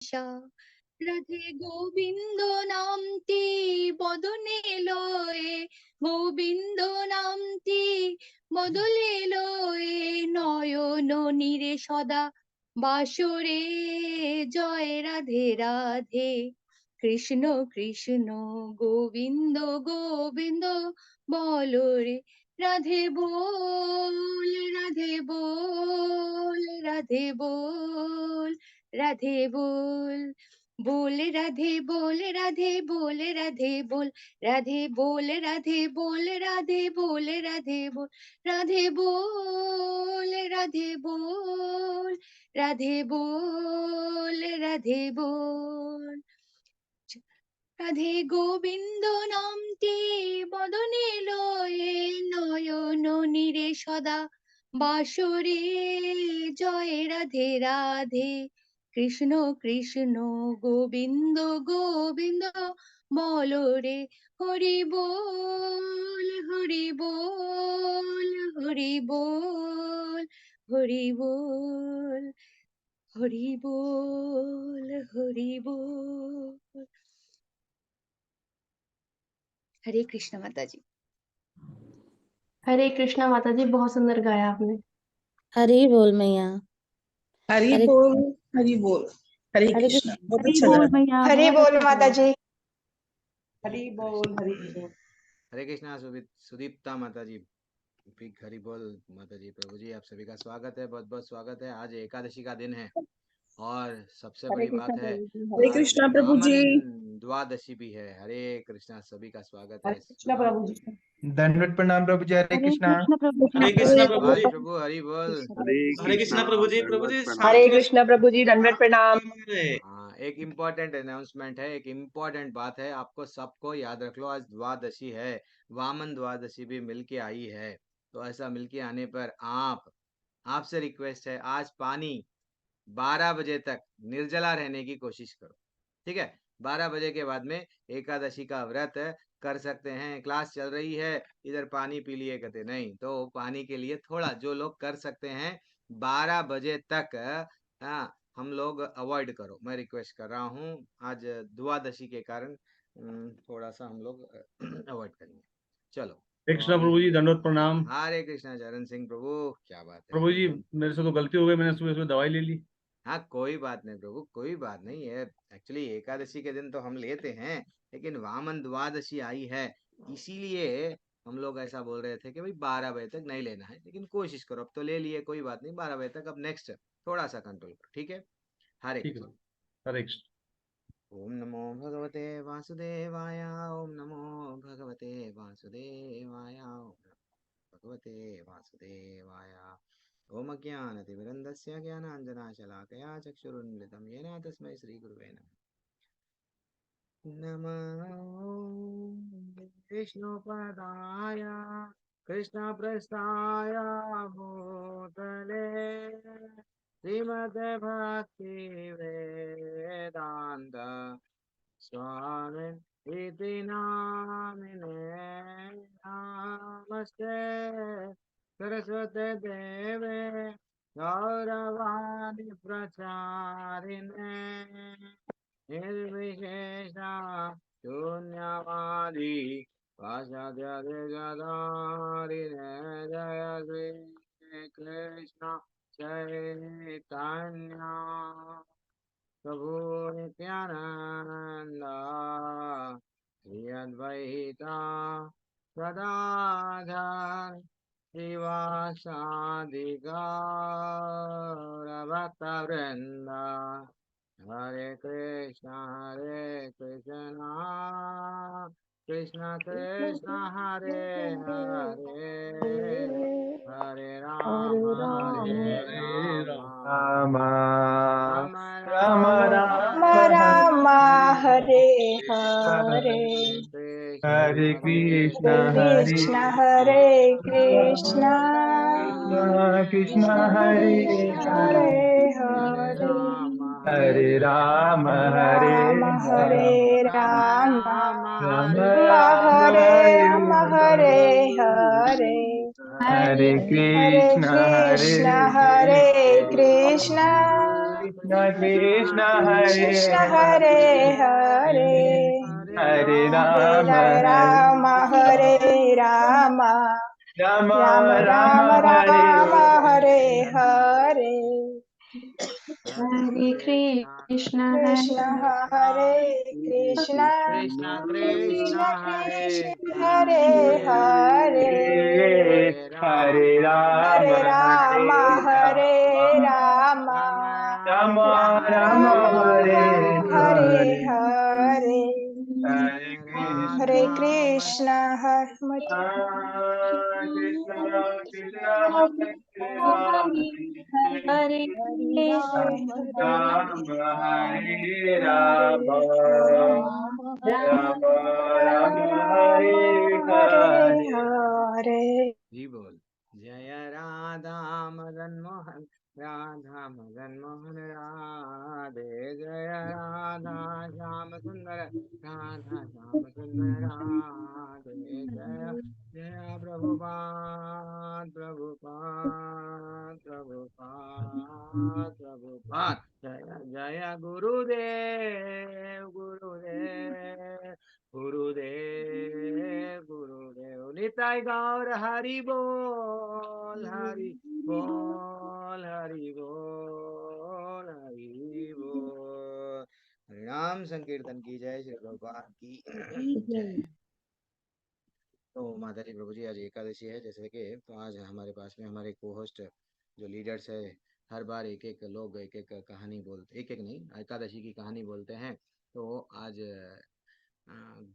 আশা রাধে গোবিন্দ নামটি বদনে লয়ে, গোবিন্দ নামটি বদলে লয়ে, নয়ন নীরে সদা বাসরে, জয় রাধে রাধে, কৃষ্ণ কৃষ্ণ গোবিন্দ গোবিন্দ বলো রে, রাধে বল রাধে বল রাধে বল রাধে বল, बोल राधे बोल राधे बोल राधे बोल, राधे बोल राधे बोल राधे बोल राधे बोल, राधे बोल राधे बोल राधे बोल राधे बोल, রাধে গোবিন্দ নামটি বদনে লয়ে, নয়ন নীরে সদা বাসরে, জয় রাধে রাধে, কৃষ্ণ কৃষ্ণ গোবিন্দ গোবিন্দ বলো রে, হরি বল হরি বল হরি বল হরি বল হরি বল হরি বল। हरे कृष्ण माता जी। हरे कृष्णा माता जी, बहुत सुंदर गाया आपने। हरी बोल मैया। हरि हरे बोल हरि बोल। हरे हरे कृष्ण। बहुत हरि अच्छा बोल गाया। मैया, हरि बहुत बोल अच्छा माता गाया। जी। हरि बोल हरि बोल। हरे कृष्णा सुदीप्ता माता जी, फिर हरि बोल माता जी। प्रभु जी आप सभी का स्वागत है, बहुत बहुत स्वागत है। आज एकादशी का दिन है और सबसे हरे बड़ी कृष्णा बात है प्रभु जी, हरे आज कृष्णा प्रभु जी। वामन द्वादशी भी है। हरे कृष्णा, सभी का स्वागत है। हरे कृष्णा प्रभु जी। दंडवत प्रणाम प्रभु जी। हरे हरे कृष्णा। कृष्णा प्रभु जी। हरे कृष्णा प्रभु जी। हरे प्रभु हरि बोल। हरे कृष्णा प्रभु जी। प्रभु जी हरे शांति कृष्णा प्रभु जी, दंडवत प्रणाम। हाँ, एक इम्पोर्टेंट अनाउंसमेंट है, एक इम्पोर्टेंट बात है, आपको सबको याद रख लो। आज द्वादशी है, वामन द्वादशी भी मिलके आई है। तो ऐसा मिलके आने पर आपसे रिक्वेस्ट है, आज पानी 12 बजे तक निर्जला रहने की कोशिश करो, ठीक है। 12 बजे के बाद में एकादशी का व्रत कर सकते हैं। क्लास चल रही है, इधर पानी पी लिए कहते नहीं, तो पानी के लिए थोड़ा जो लोग कर सकते हैं 12 बजे तक हाँ हम लोग अवॉइड करो, मैं रिक्वेस्ट कर रहा हूँ। आज द्वादशी के कारण थोड़ा सा हम लोग अवॉइड करेंगे। चलो कृष्णा प्रभु जी, दंडवत प्रणाम। हरे कृष्णा चरण सिंह प्रभु, क्या बात है प्रभु जी, मेरे से तो गलती हो गई, मैंने सुबह सुबह दवाई ले ली। हाँ कोई बात नहीं प्रभु, कोई बात नहीं है। एक्चुअली एकादशी के दिन तो हम लेते हैं, लेकिन वामन द्वादशी आई है, इसीलिए हम लोग ऐसा बोल रहे थे कि भाई 12 बजे तक नहीं लेना है, लेकिन कोशिश करो। अब तो ले लिए, कोई बात नहीं, 12 बजे तक। अब नेक्स्ट थोड़ा सा कंट्रोल करो, ठीक है। हरे ठीक है, कृष्ण। हरे कृष्ण। ओम नमो भगवते वासुदेवाय, ओम नमो भगवते वासुदेवाय, ओम नमो भगवते वासुदेवाय। ओम अज्ञानतिमिरन्धस्य ज्ञानाञ्जनशलाकया चक्षुरुन्मिलितं येन तस्मै श्रीगुरुवे नमः। नमो विष्णुपदाय कृष्णप्रस्थाय भूतले श्रीमते भक्ति वेदांत स्वामी इति नामिने नमस्ते सरस्वती देवे गौरवाणी प्रचारिणे निर्विशेषा शून्यवादी वासद्यधिगधारिणे जय श्री कृष्ण चैतन्य प्रभु नित्यानंद श्री अद्वैता गदाधर श्रीवासादि गौरभक्तवृंद। हरे कृष्णा कृष्ण कृष्ण हरे हरे, हरे राम हरे राम, राम राम राम राम हरे हरे हरे, हरे कृष्ण कृष्ण हरे कृष्ण, कृष्ण हरे हरे हरे, हरे, हरे राम हरे राम हरे राम, राम राम हरे राम हरे हरे, हरे हरे कृष्ण कृष्ण हरे कृष्ण, कृष्ण कृष्ण हरे हरे हरे हरे राम राम हरे राम राम राम राम राम हरे हरे हरे कृष्ण कृष्ण हरे कृष्ण कृष्ण कृष्ण कृष्ण कृष्ण हरे हरे हरे हरे राम हरे राम हरे राम राम राम राम राम राम हरे हरे हरे हरे हरे हरे कृष्ण कृष्ण हरे कृष्ण कृष्ण हरे हरे राम राम हरे हरे राम राम राम राम राम हरे हरे हरे हरे जी बोल। जय राधा मदन मोहन राधा मदन मोहन राधे जय राधा श्याम सुंदर राधा श्याम सुंदर राधे जय जय प्रभुपाद प्रभुपाद प्रभुपाद प्रभुपाद जय जय गुरुदेव गुरुदेव गुरुदेव गुरुदेव निताय गौर हरि बोल हरि बोल हरि बोल हरि बोल। हरिनाम संकीर्तन की जय, श्री प्रभुपाद की जय। तो माता जी प्रभु जी आज एकादशी है जैसे कि, तो आज हमारे पास में हमारे को होस्ट जो लीडर्स है, हर बार एक एक लोग एक एक कहानी बोलते, एक एक नहीं, एकादशी की कहानी बोलते हैं। तो आज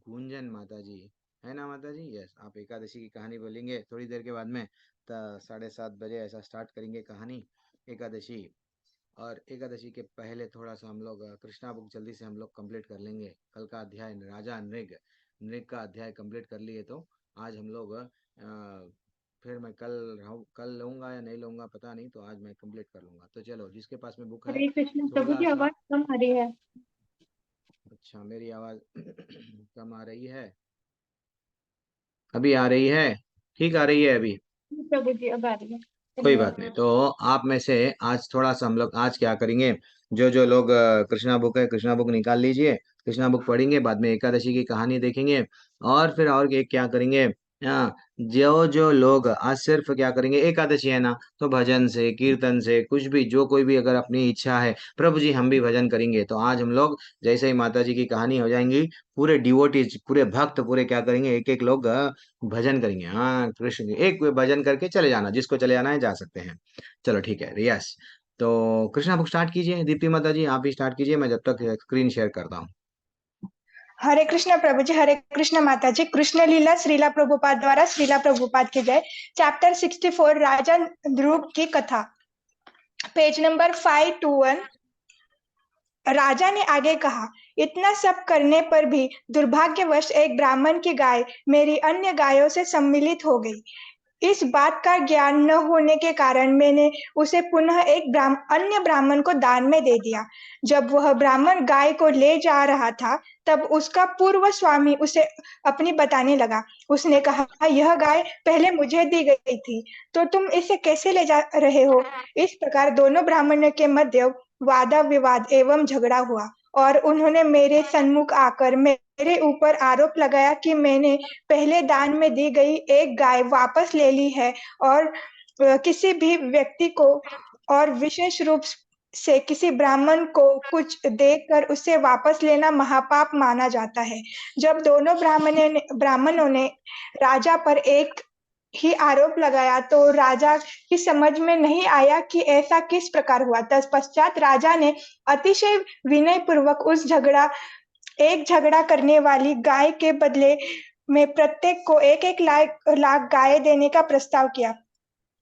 गुंजन माता जी है ना, माता जी यस, आप एकादशी की कहानी बोलेंगे थोड़ी देर के बाद में, 7:30 बजे ऐसा स्टार्ट करेंगे कहानी एकादशी। और एकादशी के पहले थोड़ा सा हम लोग कृष्णा बुक जल्दी से हम लोग कंप्लीट कर लेंगे। कल का अध्याय राजा नृग नृग का अध्याय कंप्लीट कर लिए, तो आज हम लोग फिर मैं कल लूँगा या नहीं लूँगा पता नहीं, तो आज मैं कंप्लीट कर लूँगा। तो चलो जिसके पास में बुक है हरे कृष्ण प्रभु थोड़ा जी, सा। आवाज कम आ रही है। अच्छा मेरी आवाज कम आ रही है, अभी आ रही है? ठीक आ रही है अभी? प्रभु जी अब आ रही है। कोई बात नहीं। तो आप में से आज थोड़ा सा हम लोग आज क्या करेंगे, जो जो लोग कृष्णा बुक है कृष्णा बुक निकाल लीजिए, कृष्णा बुक पढ़ेंगे, बाद में एकादशी की कहानी देखेंगे। और फिर और एक क्या करेंगे, हाँ, जो जो लोग आज सिर्फ क्या करेंगे, एकादशी है ना, तो भजन से कीर्तन से कुछ भी, जो कोई भी अगर अपनी इच्छा है, प्रभु जी हम भी भजन करेंगे। तो आज हम लोग जैसे ही माता जी की कहानी हो जाएंगी, पूरे डिवोटीज पूरे भक्त पूरे क्या करेंगे, एक एक लोग भजन करेंगे। हाँ कृष्ण जी, एक भजन करके चले जाना, जिसको चले जाना है जा सकते हैं। चलो ठीक है यस। तो कृष्णा बुक स्टार्ट कीजिए, दीप्ति माता जी आप भी स्टार्ट कीजिए, मैं जब तक स्क्रीन शेयर करता हूँ। हरे कृष्ण प्रभु जी, हरे कृष्ण माता जी। कृष्ण लीला श्रीला प्रभुपाद द्वारा, श्रीला प्रभुपाद की जय। चैप्टर 64 राजा ध्रुव की कथा, पेज नंबर 521। राजा ने आगे कहा, इतना सब करने पर भी दुर्भाग्यवश एक ब्राह्मण की गाय मेरी अन्य गायों से सम्मिलित हो गई। इस बात का ज्ञान न होने के कारण मैंने उसे पुनः एक अन्य ब्राह्मण को दान में दे दिया। जब वह ब्राह्मण गाय को ले जा रहा था, तब उसका पूर्व स्वामी उसे अपनी बताने लगा। उसने कहा, यह गाय पहले मुझे दी गई थी, तो तुम इसे कैसे ले जा रहे हो? इस प्रकार दोनों ब्राह्मणों के मध्य वादा विवाद एवं झगड़ा हुआ और उन्होंने मेरे सन्मुख आकर मेरे ऊपर आरोप लगाया कि मैंने पहले दान में दी गई एक गाय वापस ले ली है और किसी भी व्यक्ति को और विशेष रूप से किसी ब्राह्मण को कुछ देकर उसे वापस लेना महापाप माना जाता है। जब दोनों ब्राह्मणों ने राजा पर एक ही आरोप लगाया, तो राजा की समझ में नहीं आया कि ऐसा किस प्रकार हुआ। तत्पश्चात राजा ने अतिशय विनय पूर्वक एक झगड़ा करने वाली गाय के बदले में प्रत्येक को एक लाख गाय देने का प्रस्ताव किया।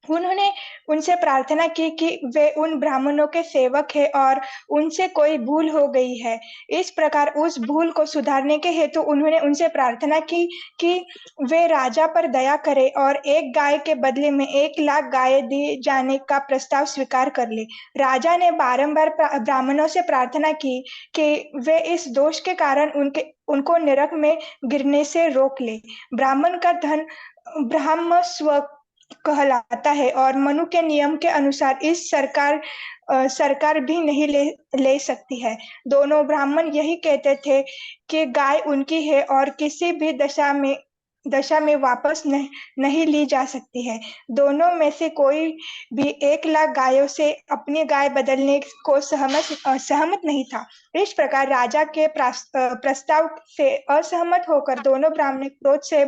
उन्होंने उनसे प्रार्थना की कि वे उन ब्राह्मणों के सेवक हैं और उनसे कोई भूल हो गई है। इस प्रकार उस भूल को सुधारने के हेतु उन्होंने उनसे प्रार्थना की कि वे राजा पर दया करें और एक गाय के बदले में 1 लाख गाय दिए जाने का प्रस्ताव स्वीकार कर ले। राजा ने बारंबार ब्राह्मणों से प्रार्थना की कि वे इस दोष के कारण उनको नरक में गिरने से रोक ले। ब्राह्मण का धन ब्रह्मस्व कहलाता है और मनु के नियम के अनुसार इस सरकार भी नहीं ले सकती है। दोनों ब्राह्मण यही कहते थे कि गाय उनकी है और किसी भी दशा में वापस नहीं ली जा सकती है। दोनों में से कोई भी 1,00,000 गायों से अपनी गाय बदलने को सहमत नहीं था। इस प्रकार राजा के प्रस्ताव से असहमत होकर दोनों ब्राह्मण क्रोध से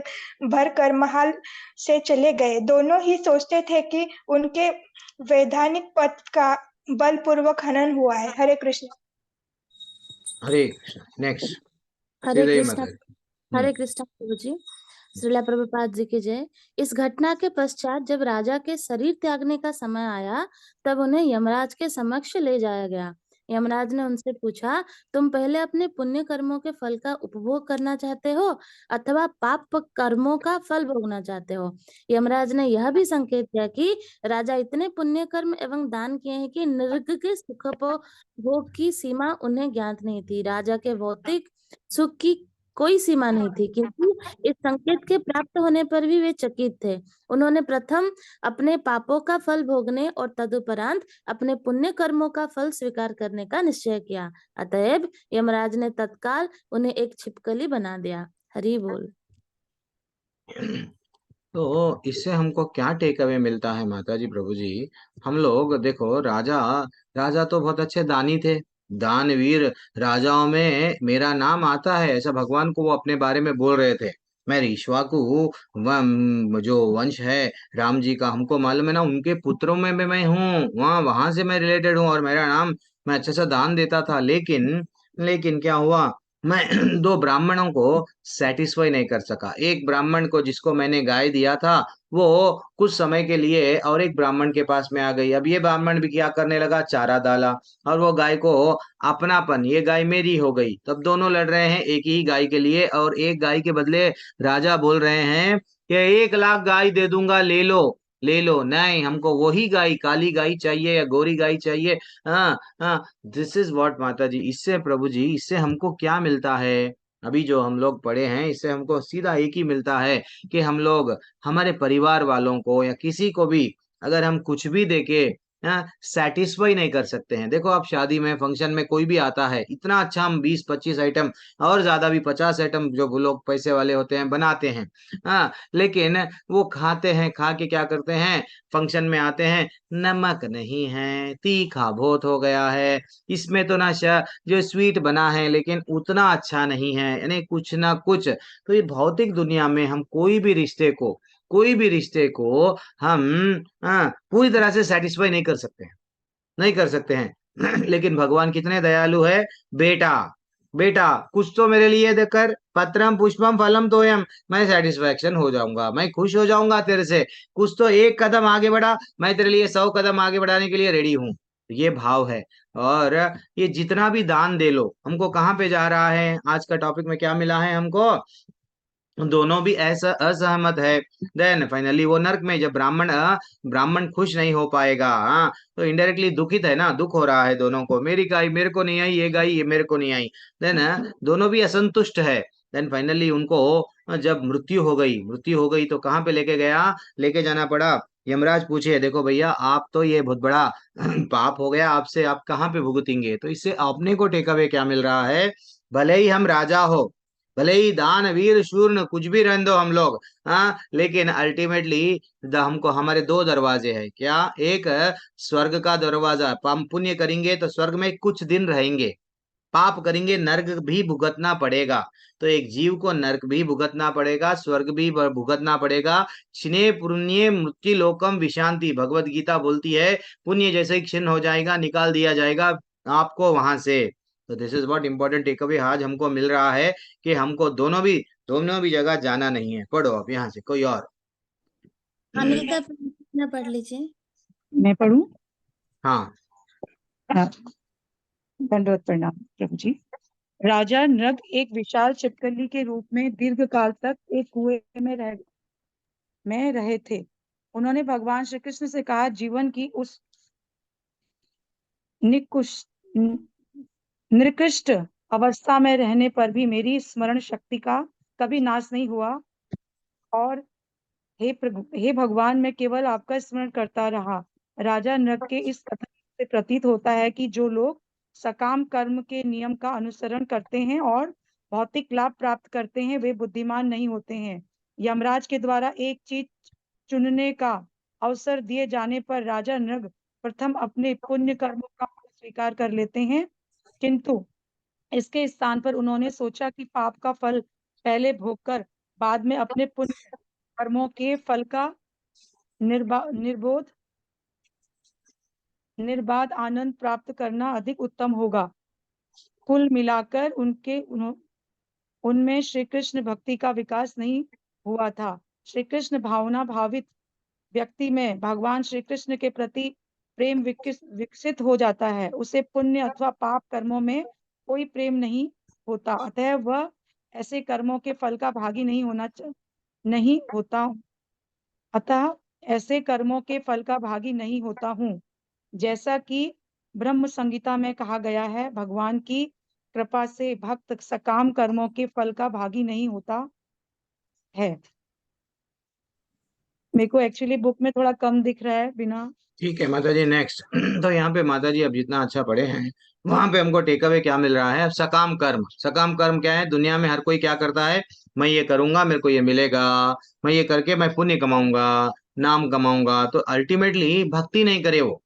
भरकर महल से चले गए। दोनों ही सोचते थे कि उनके वैधानिक पद का बलपूर्वक हनन हुआ है। हरे कृष्ण। हरे कृष्ण। नेक्स्ट हरे श्रीदेवी कृष्णा। माता जी। हरे कृष्णा प्रभु जी। श्रीला प्रभुपाद जी की जय। इस घटना के पश्चात जब राजा के शरीर त्यागने का समय आया तब उन्हें यमराज के समक्ष ले जाया गया। यमराज ने उनसे पूछा, तुम पहले अपने पुण्य कर्मों के फल का उपभोग करना चाहते हो अथवा पाप कर्मों का फल भोगना चाहते हो? यमराज ने यह भी संकेत किया कि राजा इतने पुण्य कर्म एवं दान किए हैं कि नरक के सुखोपभोग की सीमा उन्हें ज्ञात नहीं थी। राजा के भौतिक सुख की कोई सीमा नहीं थी, क्योंकि इस संकेत के प्राप्त होने पर भी वे चकित थे। उन्होंने प्रथम अपने पापों का फल भोगने और तदुपरांत अपने पुण्य कर्मों का फल स्वीकार करने का निश्चय किया। अतएव यमराज ने तत्काल उन्हें एक छिपकली बना दिया। हरि बोल। तो इससे हमको क्या टेक अवे मिलता है माता जी प्रभु जी? हम लोग देखो, राजा तो बहुत अच्छे दानी थे, दानवीर राजाओं में मेरा नाम आता है, ऐसा भगवान को वो अपने बारे में बोल रहे थे। मैं ईक्ष्वाकु जो वंश है राम जी का, हमको मालूम है ना, उनके पुत्रों में भी मैं हूँ, वहां से मैं रिलेटेड हूँ और मेरा नाम, मैं अच्छे से दान देता था। लेकिन क्या हुआ, मैं दो ब्राह्मणों को सेटिस्फाई नहीं कर सका। एक ब्राह्मण को जिसको मैंने गाय दिया था वो कुछ समय के लिए और एक ब्राह्मण के पास में आ गई। अब ये ब्राह्मण भी क्या करने लगा, चारा डाला और वो गाय को अपनापन, ये गाय मेरी हो गई। तब दोनों लड़ रहे हैं एक ही गाय के लिए और एक गाय के बदले राजा बोल रहे हैं कि 1,00,000 गाय दे दूंगा, ले लो। नहीं, हमको वही गाय, काली गाय चाहिए या गोरी गाय चाहिए। हाँ हाँ, दिस इज व्हाट माता जी। इससे प्रभु जी, इससे हमको क्या मिलता है? अभी जो हम लोग पढ़े हैं इससे हमको सीधा एक ही मिलता है कि हम लोग हमारे परिवार वालों को या किसी को भी अगर हम कुछ भी देके सेटिस्फाई नहीं कर सकते हैं। देखो, आप शादी में, फंक्शन में कोई भी आता है, इतना अच्छा हम 20-25 आइटम और ज्यादा भी 50 आइटम जो वो लोग पैसे वाले होते हैं बनाते हैं। लेकिन वो खाते हैं, खा के क्या करते हैं, फंक्शन में आते हैं, नमक नहीं है, तीखा बहुत हो गया है, इसमें तो ना जो स्वीट बना है लेकिन उतना अच्छा नहीं है, यानी कुछ ना कुछ। तो ये भौतिक दुनिया में हम कोई भी रिश्ते को हम पूरी तरह से सेटिस्फाई नहीं कर सकते हैं। लेकिन भगवान कितने दयालु है। बेटा बेटा कुछ तो मेरे लिए देकर, पत्रम पुष्पम फलम तोयम, मैं सेटिस्फैक्शन हो जाऊंगा, मैं खुश हो जाऊंगा तेरे से। कुछ तो एक कदम आगे बढ़ा, मैं तेरे लिए 100 कदम आगे बढ़ाने के लिए रेडी हूँ। ये भाव है। और ये जितना भी दान दे लो, हमको कहाँ पे जा रहा है, आज का टॉपिक में क्या मिला है हमको, दोनों भी ऐसा असहमत है। देन फाइनली वो नरक में, जब ब्राह्मण खुश नहीं हो पाएगा, तो इनडायरेक्टली दुखित है ना, दुख हो रहा है दोनों को, मेरी गाय मेरे को नहीं आई, ये गाय ये मेरे को नहीं आई। देन दोनों भी असंतुष्ट है। देन फाइनली उनको जब मृत्यु हो गई तो कहाँ पे लेके जाना पड़ा। यमराज पूछे, देखो भैया, आप तो ये बहुत बड़ा पाप हो गया आपसे, आप कहाँ पे भुगतेंगे? तो इससे अपने को टेक अवे क्या मिल रहा है, भले ही हम राजा हो, भले ही दान वीर शूर्ण कुछ भी रहने दो हम लोग, लेकिन अल्टीमेटली हमको हमारे दो दरवाजे हैं। क्या? एक स्वर्ग का दरवाजा, हम पुण्य करेंगे तो स्वर्ग में कुछ दिन रहेंगे, पाप करेंगे नर्क भी भुगतना पड़ेगा। तो एक जीव को नर्क भी भुगतना पड़ेगा, स्वर्ग भी भुगतना पड़ेगा। क्षणे पुण्य मृत्यु लोकम विशांति, भगवत गीता बोलती है, पुण्य जैसे ही क्षीण हो जाएगा, निकाल दिया जाएगा आपको वहां से। तो this is what important take away आज हमको मिल रहा है कि हमको दोनों भी जगह जाना नहीं है। पढ़ो आप यहाँ से कोई और। अमृता प्रभु पढ़ लीजिए। मैं पढ़ूं? हाँ, दंडवत प्रणाम प्रभु जी। राजा नृग एक विशाल छिपकली के रूप में दीर्घ काल तक एक कुएं में रहे थे। उन्होंने भगवान श्री कृष्ण से कहा, जीवन की उस निकृष्ट अवस्था में रहने पर भी मेरी स्मरण शक्ति का कभी नाश नहीं हुआ, और हे भगवान, मैं केवल आपका स्मरण करता रहा। राजा नृग के इस कथन से प्रतीत होता है कि जो लोग सकाम कर्म के नियम का अनुसरण करते हैं और भौतिक लाभ प्राप्त करते हैं, वे बुद्धिमान नहीं होते हैं। यमराज के द्वारा एक चीज चुनने का अवसर दिए जाने पर राजा नृग प्रथम अपने पुण्य कर्मों का फल स्वीकार कर लेते हैं, किंतु इसके स्थान पर उन्होंने सोचा कि पाप का फल पहले भोगकर बाद में अपने पुण्य कर्मों के फल का निर्बाध आनंद प्राप्त करना अधिक उत्तम होगा। कुल मिलाकर उनमें श्री कृष्ण भक्ति का विकास नहीं हुआ था। श्री कृष्ण भावना भावित व्यक्ति में भगवान श्री कृष्ण के प्रति प्रेम विकसित हो जाता है। उसे पुण्य अथवा पाप कर्मों में कोई प्रेम नहीं होता, अतः वह ऐसे कर्मों के फल का भागी नहीं होता हूँ। जैसा कि ब्रह्म संहिता में कहा गया है, भगवान की कृपा से भक्त सकाम कर्मों के फल का भागी नहीं होता है। मेरे को एक्चुअली बुक में थोड़ा कम दिख रहा है बिना। ठीक है माता जी, नेक्स्ट। तो यहाँ पे माता जी अब जितना अच्छा पढ़े हैं वहां पे हमको टेक अवे क्या मिल रहा है? अब सकाम कर्म, सकाम कर्म क्या है? दुनिया में हर कोई क्या करता है? मैं ये करूंगा मेरे को ये मिलेगा, मैं ये करके मैं पुण्य कमाऊंगा, नाम कमाऊंगा। तो अल्टीमेटली भक्ति नहीं करे वो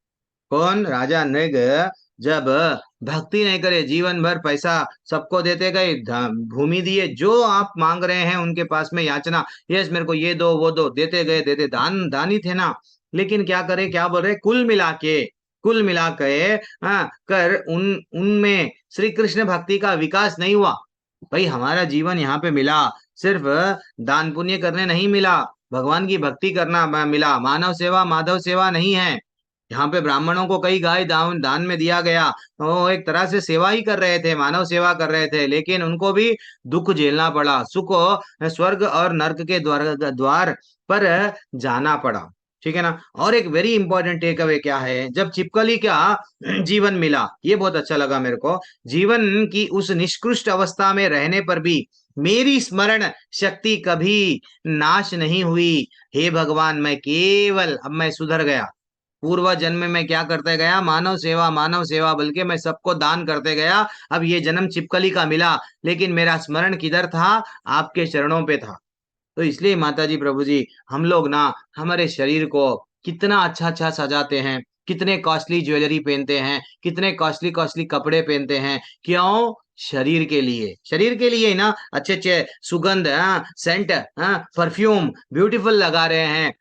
कौन? राजा नृग जब भक्ति नहीं करे, जीवन भर पैसा सबको देते गए, भूमि दिए, जो आप मांग रहे हैं उनके पास में याचना, यस मेरे को ये दो वो दो, देते गए देते, दानी थे ना। लेकिन क्या करे, क्या बोल रहे? कुल मिला के कर उनमें श्री कृष्ण भक्ति का विकास नहीं हुआ। भाई हमारा जीवन यहाँ पे मिला, सिर्फ दान पुण्य करने नहीं मिला, भगवान की भक्ति करना मिला। मानव सेवा माधव सेवा नहीं है। यहाँ पे ब्राह्मणों को कई गाय दान में दिया गया, तो वो एक तरह से सेवा ही कर रहे थे, मानव सेवा कर रहे थे, लेकिन उनको भी दुख झेलना पड़ा, सुख स्वर्ग और नर्क के द्वार पर जाना पड़ा। ठीक है ना। और एक वेरी इंपॉर्टेंट टेक अवे क्या है? जब छिपकली का जीवन मिला, ये बहुत अच्छा लगा मेरे को। जीवन की उस निष्कृष्ट अवस्था में रहने पर भी मेरी स्मरण शक्ति कभी नाश नहीं हुई। हे भगवान, मैं केवल अब मैं सुधर गया। पूर्व जन्म में क्या करते गया? मानव सेवा, बल्कि मैं सबको दान करते गया। अब ये जन्म छिपकली का मिला, लेकिन मेरा स्मरण किधर था? आपके चरणों पे था। तो इसलिए माता जी प्रभु जी, हम लोग ना हमारे शरीर को कितना अच्छा अच्छा सजाते हैं, कितने कॉस्टली ज्वेलरी पहनते हैं, कितने कॉस्टली कॉस्टली कपड़े पहनते हैं। क्यों? शरीर के लिए ही ना। अच्छे अच्छे सुगंध, सेंट, परफ्यूम ब्यूटीफुल लगा रहे हैं,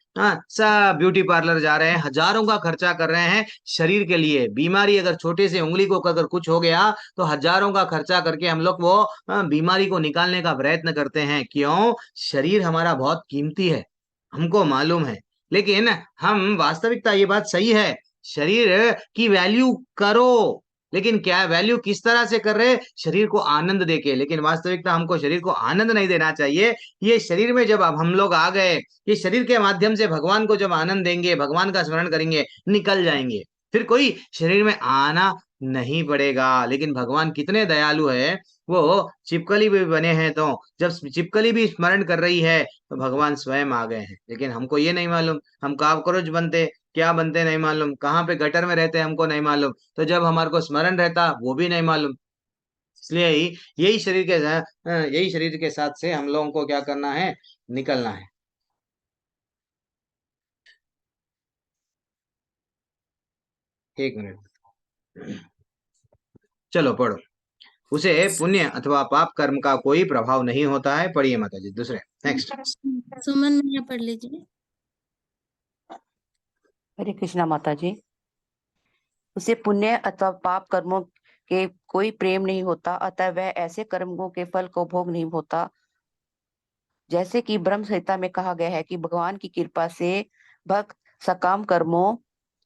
सब ब्यूटी पार्लर जा रहे हैं, हजारों का खर्चा कर रहे हैं शरीर के लिए। बीमारी अगर छोटे से उंगली को अगर कुछ हो गया तो हजारों का खर्चा करके हम लोग वो बीमारी को निकालने का प्रयत्न करते हैं। क्यों? शरीर हमारा बहुत कीमती है, हमको मालूम है। लेकिन हम वास्तविकता, ये बात सही है, शरीर की वैल्यू करो, लेकिन क्या वैल्यू किस तरह से कर रहे? शरीर को आनंद देके। लेकिन वास्तविकता हमको शरीर को आनंद नहीं देना चाहिए। ये शरीर में जब अब हम लोग आ गए, ये शरीर के माध्यम से भगवान को जब आनंद देंगे, भगवान का स्मरण करेंगे, निकल जाएंगे, फिर कोई शरीर में आना नहीं पड़ेगा। लेकिन भगवान कितने दयालु है, वो छिपकली भी बने हैं, तो जब छिपकली भी स्मरण कर रही है तो भगवान स्वयं आ गए हैं। लेकिन हमको ये नहीं मालूम, हम कॉकरोच बनते, क्या बनते नहीं मालूम, कहाँ पे गटर में रहते हमको नहीं मालूम। तो जब हमारे को स्मरण रहता वो भी नहीं मालूम। इसलिए यही शरीर के साथ से हम लोगों को क्या करना है? निकलना है। एक मिनट, चलो पढ़ो। उसे पुण्य अथवा पाप कर्म का कोई प्रभाव नहीं होता है। पढ़िए माता जी दूसरे, नेक्स्ट। सुमन मैया पढ़ लीजिए। हरे कृष्णा माता जी। उसे पुण्य अथवा पाप कर्मों के कोई प्रेम नहीं होता, अतः वह ऐसे कर्मों के फल को भोग नहीं होता। जैसे कि ब्रह्म संहिता में कहा गया है कि भगवान की कृपा से भक्त सकाम कर्मों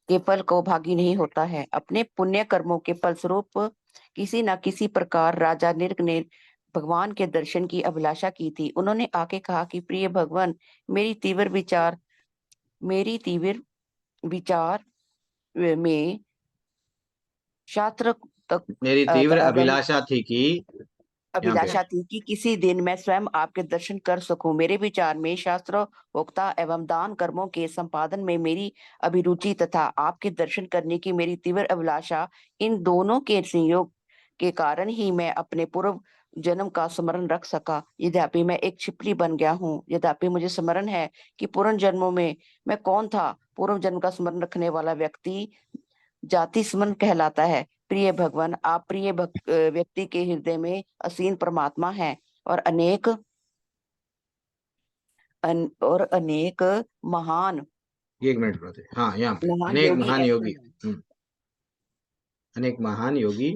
के फल को भागी नहीं होता है। अपने पुण्य कर्मों के फलस्वरूप किसी न किसी प्रकार राजा नृग ने भगवान के दर्शन की अभिलाषा की थी। उन्होंने आके कहा कि प्रिय भगवान, मेरी तीव्र विचार में शास्त्र तक मेरी तीव्र अभिलाषा थी कि अभिलाषा थी कि किसी दिन मैं स्वयं आपके दर्शन कर सकूं। मेरे विचार में शास्त्र वक्ता एवं दान कर्मों के संपादन में मेरी अभिरुचि तथा आपके दर्शन करने की मेरी तीव्र अभिलाषा, इन दोनों के संयोग के कारण ही मैं अपने पूर्व जन्म का स्मरण रख सका। यद्यपि मैं एक छिपली बन गया हूँ, यद्यपि मुझे स्मरण है कि पूर्व जन्मों में मैं कौन था। पूर्व जन्म का स्मरण रखने वाला व्यक्ति जाति स्मरण कहलाता है। प्रिय भगवान, आप प्रिय व्यक्ति के हृदय में असीम परमात्मा है और अनेक महान, एक मिनट ब्रदर, हाँ यहाँ पे महान अनेक योगी महान ऐसे योगी, हैं अनेक महान योगी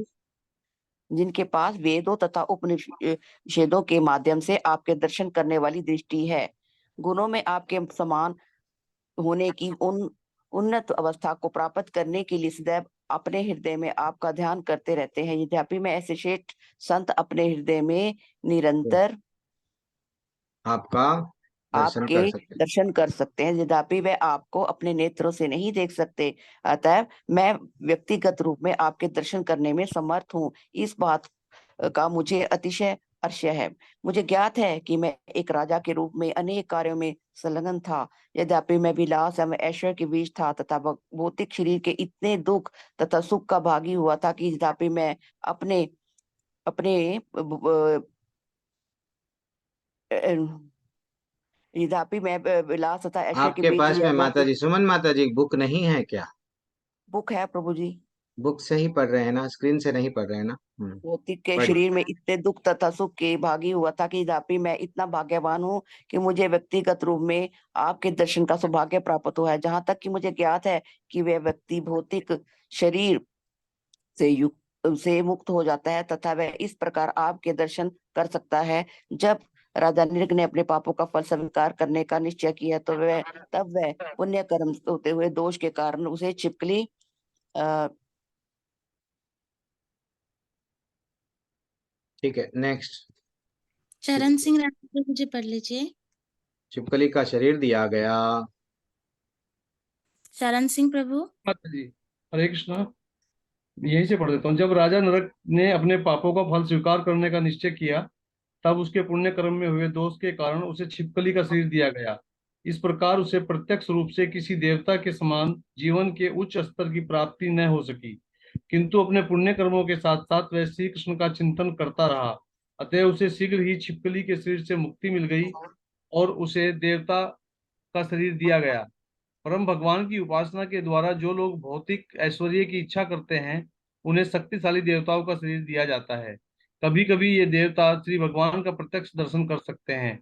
जिनके पास वेदों तथा उपनिषदों के माध्यम से आपके दर्शन करने वाली दृष्टि है। गुणों में आपके समान होने की उन्नत अवस्था को प्राप्त करने के लिए सदैव अपने हृदय में आपका ध्यान करते रहते हैं। यद्यपि मैं ऐसे श्रेष्ठ संत अपने हृदय में निरंतर आपका दर्शन कर सकते हैं, यद्यपि वे आपको अपने नेत्रों से नहीं देख सकते। अतः मैं व्यक्तिगत रूप में आपके दर्शन करने में समर्थ हूँ। इस बात का मुझे अतिशय हर्ष है। मुझे ज्ञात है कि मैं एक राजा के रूप में अनेक कार्यों में संलग्न था। यद्यपि मैं विलास एवं ऐश्वर्य के बीच था तथा भौतिक शरीर के इतने दुख तथा सुख का भागी हुआ था कि यद्यपि मैं अपने यद्यपि मैं विलास तथा ऐश्वर्य के आपके बीच पास में माता जी, सुमन माता जी, बुक नहीं है क्या? बुक है प्रभु जी। बुक से ही पढ़ रहे हैं ना, स्क्रीन से नहीं पढ़ रहे हैं ना? भौतिक के पढ़िए। शरीर में इतने दुख तथा सुख के भागी हुआ था कि यद्यपि मैं इतना भाग्यवान हूँ कि मुझे व्यक्तिगत रूप में आपके दर्शन का सौभाग्य प्राप्त हुआ है। जहाँ तक कि मुझे ज्ञात है कि वह व्यक्ति भौतिक शरीर से मुक्त हो जाता है तथा वह इस प्रकार आपके दर्शन कर सकता है। जब राजा नृग ने अपने पापों का फल स्वीकार करने का निश्चय किया तो वह पुण्य कर्म होते हुए दोष के कारण उसे छिपकली ठीक है, नेक्स्ट। चरण सिंह राणा मुझे पढ़ लीजिए। छिपकली का शरीर दिया गया। चरण सिंह प्रभु। माता जी, हरे कृष्णा। यहीं से पढ़ देता हूँ। जब राजा नरक ने अपने पापों का फल स्वीकार करने का निश्चय किया, तब उसके पुण्य कर्म में हुए दोष के कारण उसे छिपकली का शरीर दिया गया। इस प्रकार उसे प्रत्यक्ष रूप से किसी देवता के समान जीवन के उच्च स्तर की प्राप्ति न हो सकी, किंतु अपने पुण्य कर्मों के साथ साथ वह श्री कृष्ण का चिंतन करता रहा। अतः उसे शीघ्र ही छिपकली के शरीर से मुक्ति मिल गई और उसे देवता का शरीर दिया गया। परम भगवान की उपासना के द्वारा जो लोग भौतिक ऐश्वर्य की इच्छा करते हैं, उन्हें शक्तिशाली देवताओं का शरीर दिया जाता है। कभी कभी ये देवता श्री भगवान का प्रत्यक्ष दर्शन कर सकते हैं,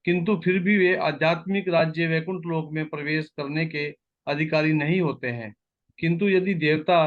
किंतु फिर भी वे आध्यात्मिक राज्य वैकुंठ लोक में प्रवेश करने के अधिकारी नहीं होते हैं। किंतु यदि देवता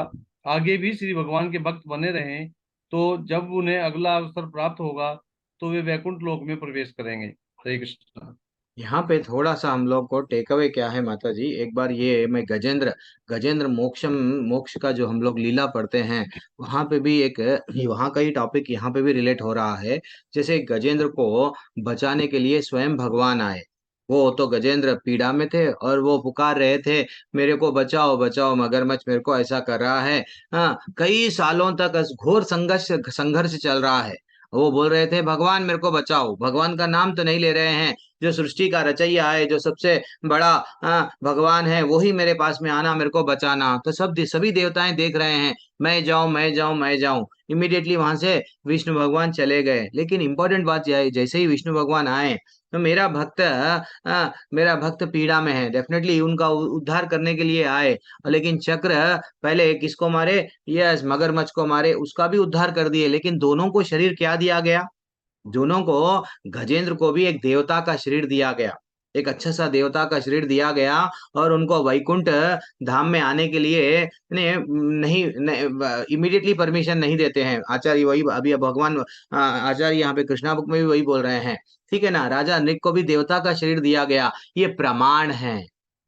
आगे भी श्री भगवान के भक्त बने रहें, तो जब उन्हें अगला अवसर प्राप्त होगा तो वे वैकुंठ लोक में प्रवेश करेंगे। हरे कृष्ण। यहाँ पे थोड़ा सा हम लोग को टेक अवे क्या है माता जी, एक बार ये मैं गजेंद्र मोक्ष का जो हम लोग लीला पढ़ते हैं, वहां पे भी एक वहां का ही टॉपिक यहाँ पे भी रिलेट हो रहा है। जैसे गजेंद्र को बचाने के लिए स्वयं भगवान आए। वो तो गजेंद्र पीड़ा में थे और वो पुकार रहे थे, मेरे को बचाओ बचाओ, मगरमच्छ मेरे को ऐसा कर रहा है। हाँ, कई सालों तक घोर संघर्ष चल रहा है। वो बोल रहे थे, भगवान मेरे को बचाओ। भगवान का नाम तो नहीं ले रहे हैं, जो सृष्टि का रचैया है, जो सबसे बड़ा भगवान है, वही मेरे पास में आना, मेरे को बचाना। तो सभी देवताएं देख रहे हैं, मैं जाऊं मैं जाऊं मैं जाऊं। इमीडिएटली वहां से विष्णु भगवान चले गए। लेकिन इंपॉर्टेंट बात यह है, जैसे ही विष्णु भगवान आए तो मेरा भक्त पीड़ा में है, डेफिनेटली उनका उद्धार करने के लिए आए। लेकिन चक्र पहले किसको मारे? यस, मगरमच्छ को मारे, उसका भी उद्धार कर दिए। लेकिन दोनों को शरीर क्या दिया गया? दोनों को, गजेंद्र को भी एक देवता का शरीर दिया गया, एक अच्छा सा देवता का शरीर दिया गया। और उनको वैकुंठ धाम में आने के लिए नहीं इमीडिएटली परमिशन नहीं देते हैं। आचार्य वही अभी भगवान आचार्य यहाँ पे कृष्णा बुक में भी वही बोल रहे हैं, ठीक है ना। राजा नृग को भी देवता का शरीर दिया गया। ये प्रमाण है,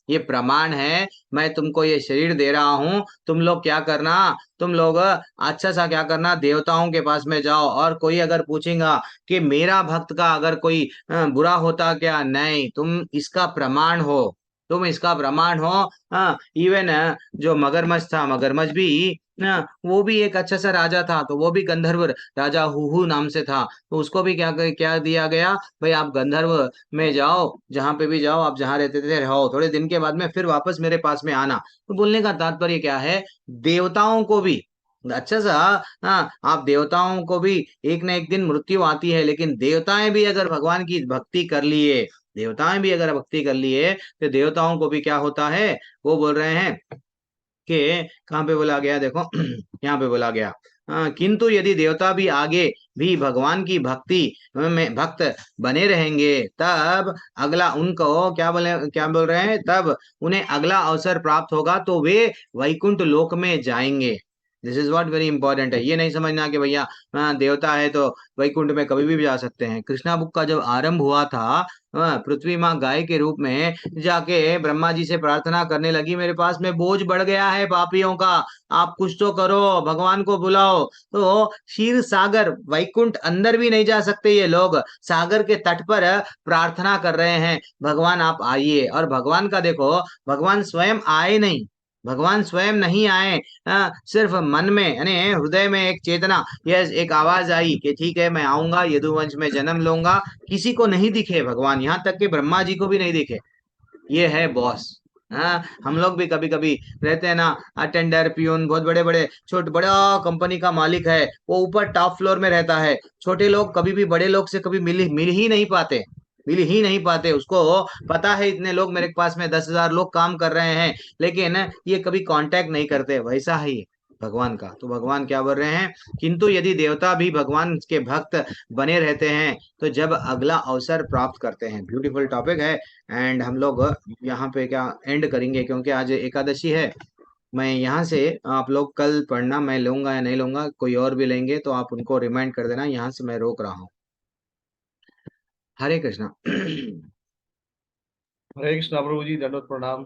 ये प्रमाण है। मैं तुमको ये शरीर दे रहा हूं, तुम लोग क्या करना, तुम लोग अच्छा सा क्या करना, देवताओं के पास में जाओ। और कोई अगर पूछेगा कि मेरा भक्त का अगर कोई बुरा होता क्या, नहीं, तुम इसका प्रमाण हो, तुम इसका प्रमाण हो। इवन जो मगरमच्छ था, मगरमच्छ भी ना, वो भी एक अच्छा सा राजा था, तो वो भी गंधर्व राजा हुहू नाम से था। तो उसको भी क्या दिया गया, भाई आप गंधर्व में जाओ, जहां पे भी जाओ, आप जहां रहते थे रहो, थोड़े दिन के बाद में फिर वापस मेरे पास में आना। तो बोलने का तात्पर्य क्या है, देवताओं को भी अच्छा सा, हाँ, आप देवताओं को भी एक न एक दिन मृत्यु आती है, लेकिन देवताएं भी अगर भगवान की भक्ति कर लिए, देवताएं भी अगर भक्ति कर लिए, तो देवताओं को भी क्या होता है, वो बोल रहे हैं कि कहाँ पे बोला गया, देखो यहाँ पे बोला गया, किंतु यदि देवता भी आगे भी भगवान की भक्ति में भक्त बने रहेंगे, तब अगला उनको क्या बोल रहे हैं, तब उन्हें अगला अवसर प्राप्त होगा तो वे वैकुंठ लोक में जाएंगे। This is what very important है। ये नहीं समझना कि भैया देवता है तो वैकुंठ में कभी भी जा सकते हैं। कृष्णा बुक का जब आरंभ हुआ था, पृथ्वी माँ गाय के रूप में जाके ब्रह्मा जी से प्रार्थना करने लगी, मेरे पास में बोझ बढ़ गया है पापियों का, आप कुछ तो करो, भगवान को बुलाओ। तो क्षीर सागर वैकुंठ अंदर भी नहीं जा सकते ये लोग, सागर के तट पर प्रार्थना कर रहे हैं, भगवान आप आइए। और भगवान का देखो, भगवान स्वयं आए नहीं, भगवान स्वयं नहीं आए, सिर्फ मन में यानी हृदय में एक चेतना, यह एक आवाज आई कि ठीक है मैं आऊंगा, यदुवंश में जन्म लूंगा। किसी को नहीं दिखे भगवान, यहाँ तक कि ब्रह्मा जी को भी नहीं दिखे। ये है बॉस। हाँ, हम लोग भी कभी कभी रहते हैं ना, अटेंडर, पियून, बहुत बड़े बड़े छोटे बड़ा कंपनी का मालिक है, वो ऊपर टॉप फ्लोर में रहता है, छोटे लोग कभी भी बड़े लोग से कभी मिल ही नहीं पाते, मिल ही नहीं पाते। उसको पता है इतने लोग मेरे पास में 10,000 लोग काम कर रहे हैं, लेकिन ये कभी कांटेक्ट नहीं करते। वैसा ही है भगवान का। तो भगवान क्या बोल रहे हैं, किंतु यदि देवता भी भगवान के भक्त बने रहते हैं, तो जब अगला अवसर प्राप्त करते हैं। ब्यूटीफुल टॉपिक है। एंड हम लोग यहाँ पे क्या एंड करेंगे, क्योंकि आज एकादशी है। मैं यहाँ से, आप लोग कल पढ़ना, मैं लूंगा या नहीं लूंगा, कोई और भी लेंगे तो आप उनको रिमाइंड कर देना, यहाँ से मैं रोक रहा हूँ। हरे कृष्णा। हरे कृष्णा प्रभु जी, दंडवत प्रणाम।